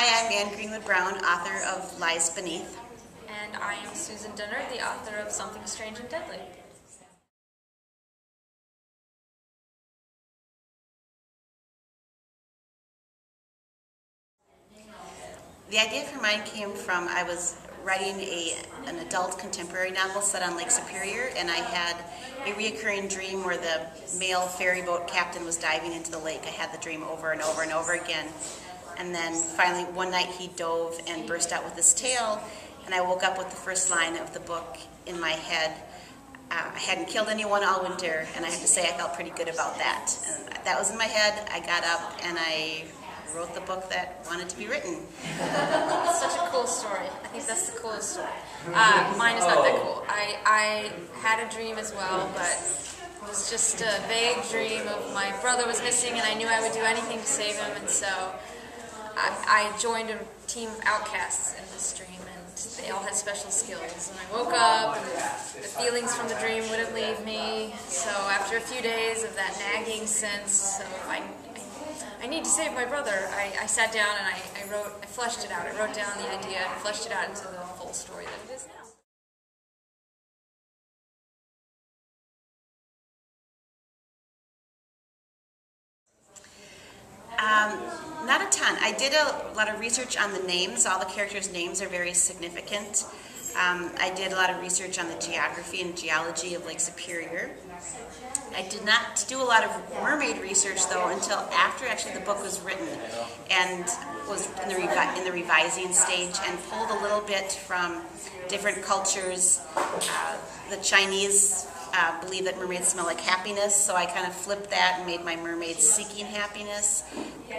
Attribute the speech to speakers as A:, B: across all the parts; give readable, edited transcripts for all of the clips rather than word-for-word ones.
A: Hi, I'm Anne Greenwood Brown, author of Lies Beneath.
B: And I am Susan Dennard, the author of Something Strange and Deadly.
A: The idea for mine came from, I was writing an adult contemporary novel set on Lake Superior, and I had a reoccurring dream where the male ferry boat captain was diving into the lake. I had the dream over and over and over again. And then finally one night he dove and burst out with his tale, and I woke up with the first line of the book in my head. I hadn't killed anyone all winter, and I have to say I felt pretty good about that. And that was in my head. I got up and I wrote the book that wanted to be written.
B: Such a cool story. I think that's the coolest story. Mine is not that cool. I had a dream as well, but it was just a vague dream of my brother was missing, and I knew I would do anything to save him, and so I joined a team of outcasts in this dream, and they all had special skills. And I woke up, and the feelings from the dream wouldn't leave me. So after a few days of that nagging sense of I need to save my brother, I sat down and I fleshed it out. I wrote down the idea and fleshed it out into the full story that it is now.
A: Not a ton. I did a lot of research on the names. All the characters' names are very significant. I did a lot of research on the geography and geology of Lake Superior. I did not do a lot of mermaid research, though, until after actually the book was written and was in the revising stage, and pulled a little bit from different cultures. The Chinese believe that mermaids smell like happiness, so I kind of flipped that and made my mermaids seeking happiness.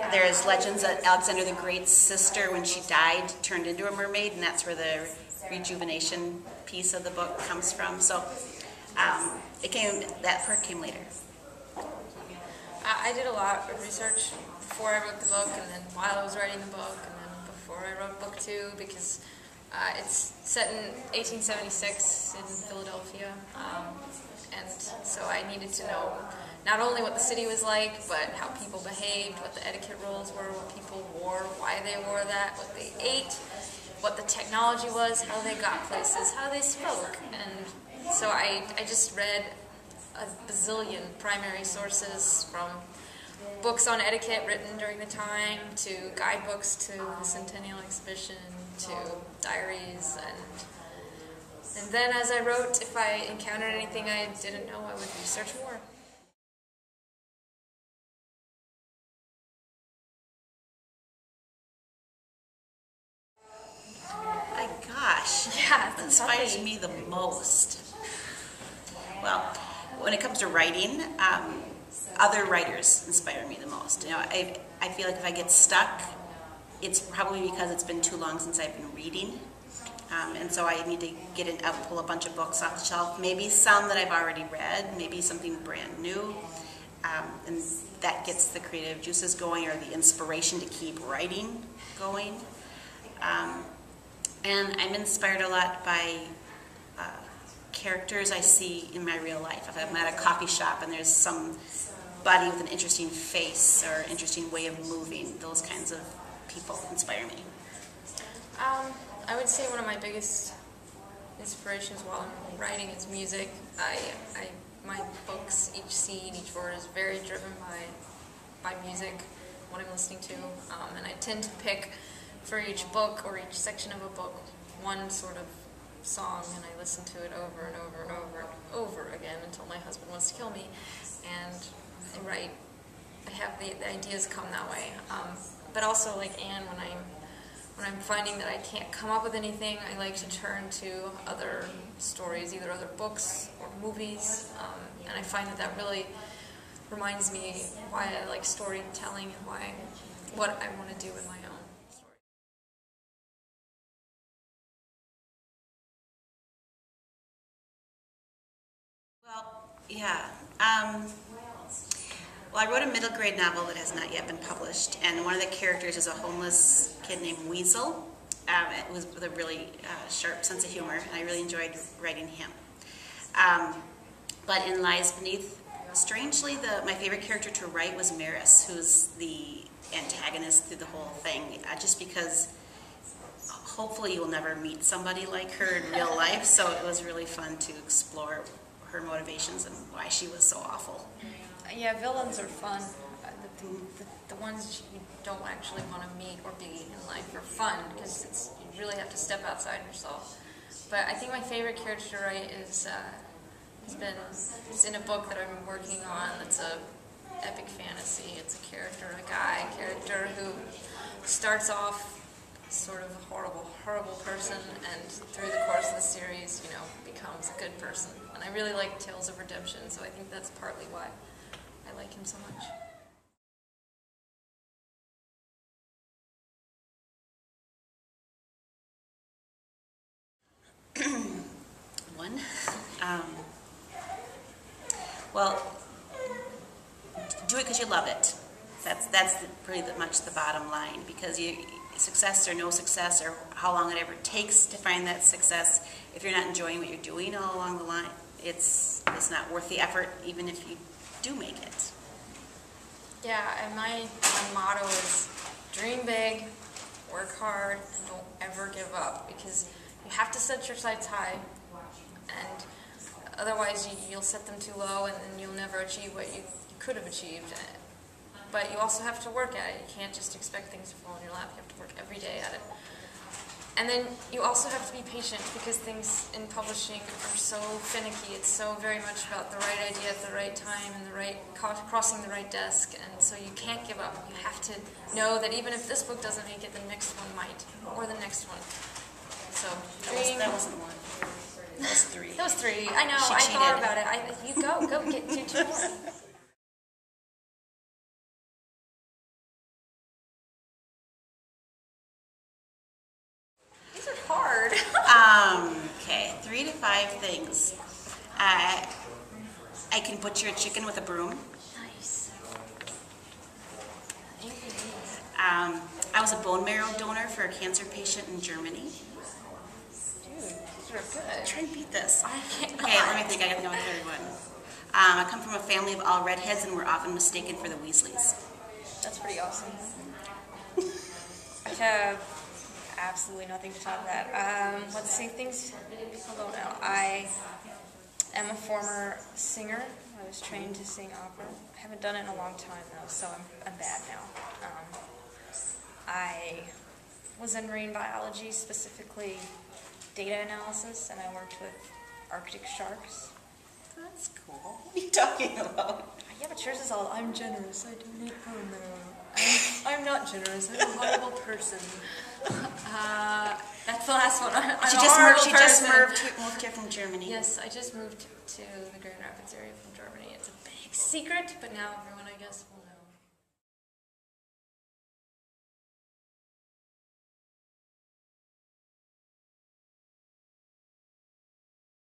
A: There's legends that Alexander the Great's sister, when she died, turned into a mermaid, and that's where the rejuvenation piece of the book comes from. So that part came later.
B: I did a lot of research before I wrote the book, and then while I was writing the book, and then before I wrote book 2, because it's set in 1876 in Philadelphia, and so I needed to know not only what the city was like, but how people behaved, what the etiquette rules were, what people wore, why they wore that, what they ate, what the technology was, how they got places, how they spoke. And so I just read a bazillion primary sources, from books on etiquette written during the time, to guidebooks to the Centennial Exhibition, to diaries, and then as I wrote, if I encountered anything I didn't know, I would research more.
A: My gosh,
B: yeah,
A: that inspires me the most. Well, when it comes to writing, other writers inspire me the most. You know, I feel like if I get stuck, it's probably because it's been too long since I've been reading, and so I need to get out, pull a bunch of books off the shelf. Maybe some that I've already read, maybe something brand new, and that gets the creative juices going, or the inspiration to keep writing going. And I'm inspired a lot by characters I see in my real life. If I'm at a coffee shop and there's somebody with an interesting face or interesting way of moving, those kinds of people inspire me.
B: I would say one of my biggest inspirations while I'm writing is music. My books, each scene, each word is very driven by music, what I'm listening to, and I tend to pick for each book or each section of a book one sort of song, and I listen to it over and over and over and over again until my husband wants to kill me, and I write. I have the ideas come that way, but also, like Anne, when I'm finding that I can't come up with anything, I like to turn to other stories, either other books or movies, and I find that really reminds me why I like storytelling and what I want to do with my own.
A: Well, yeah. Well, I wrote a middle grade novel that has not yet been published, and one of the characters is a homeless kid named Weasel. It was with a really sharp sense of humor, and I really enjoyed writing him. But in Lies Beneath, Strangely, my favorite character to write was Maris, who's the antagonist through the whole thing, just because hopefully you'll never meet somebody like her in real life, so it was really fun to explore her motivations and why she was so awful.
B: Yeah, villains are fun. The ones you don't actually want to meet or be in life are fun, because you really have to step outside yourself. But I think my favorite character to write is it's in a book that I'm working on. It's a epic fantasy. It's a guy character who starts off sort of a horrible person, and through the course of the series, becomes a good person. And I really like tales of redemption, so I think that's partly why I like him so much.
A: One. Well, do it because you love it. That's pretty much the bottom line, because success or no success, or how long it ever takes to find that success, if you're not enjoying what you're doing all along the line, it's not worth the effort, even if you do make it.
B: Yeah, and my motto is dream big, work hard, and don't ever give up, because you have to set your sights high, and otherwise you'll set them too low, and then you'll never achieve what you could have achieved. But you also have to work at it. You can't just expect things to fall in your lap. You have to work every day at it. And then you also have to be patient, because things in publishing are so finicky. It's so very much about the right idea at the right time and crossing the right desk. And so you can't give up. You have to know that even if this book doesn't make it, the next one might, or the next one. So
A: that wasn't one. That was three.
B: That was three. I know.
A: She
B: I
A: cheated.
B: thought about it. You go do two more. These are hard.
A: Okay, 3 to 5 things. I can butcher a chicken with a broom.
B: Nice.
A: I was a bone marrow donor for a cancer patient in Germany.
B: Dude, these are good.
A: Try and beat this.
B: I can't.
A: Okay, let me think. I got to know a third one. I come from a family of all redheads, and we're often mistaken for the Weasleys.
B: That's pretty awesome. I have absolutely nothing to top that. Let's see, things people don't know. I am a former singer. I was trained to sing opera. I haven't done it in a long time, though, so I'm bad now. I was in marine biology, specifically data analysis, and I worked with Arctic sharks.
A: That's cool. What are you talking about?
B: Yeah, but yours is all, I'm generous, I donate bone marrow. I'm not generous, I'm a horrible person. That's the last one.
A: She just moved here from Germany.
B: Yes, I just moved to the Grand Rapids area from Germany. It's a big secret, but now everyone, I guess, will know.